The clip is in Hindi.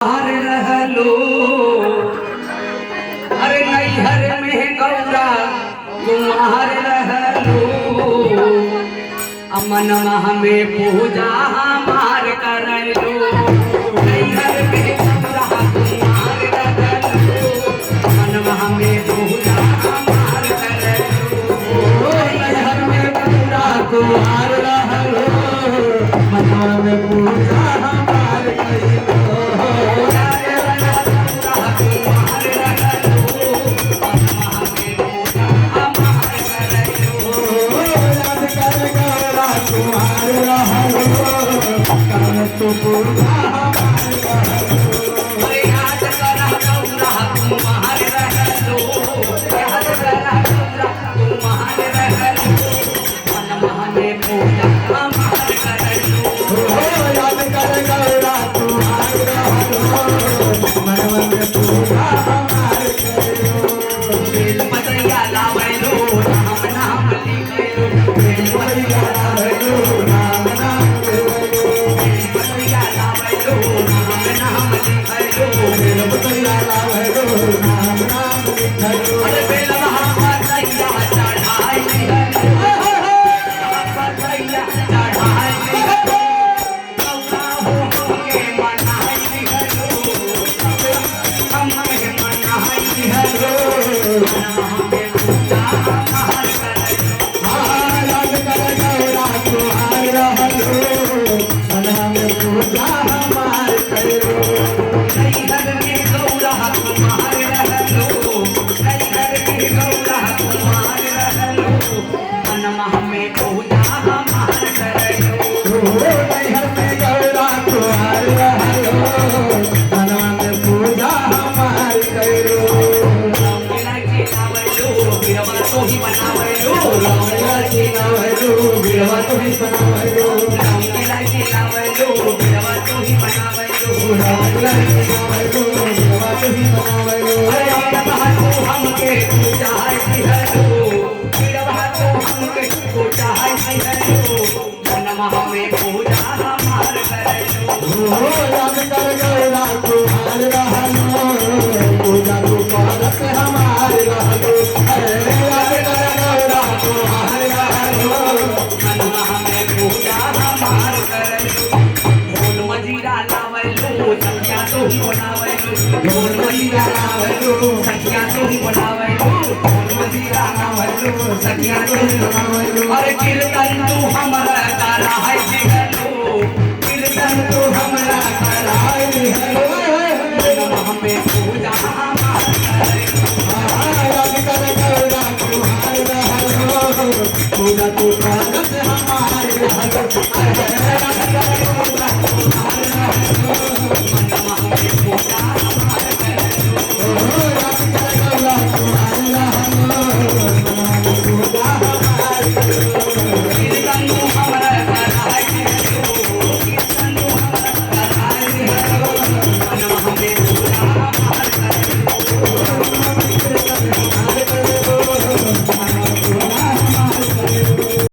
रहलो अरे नैहर में गौरा कुमार रहलो अमन में पूजा हमार करलो नैहर में गौरा कुमार रहलो अमन में पूजा हमार करलो नैहर में गौरा कुमार रहलो अमन में पूजा हमार करलो अरे कीर्तन तू हमरा करा है कीर्तन तू हमरा करा है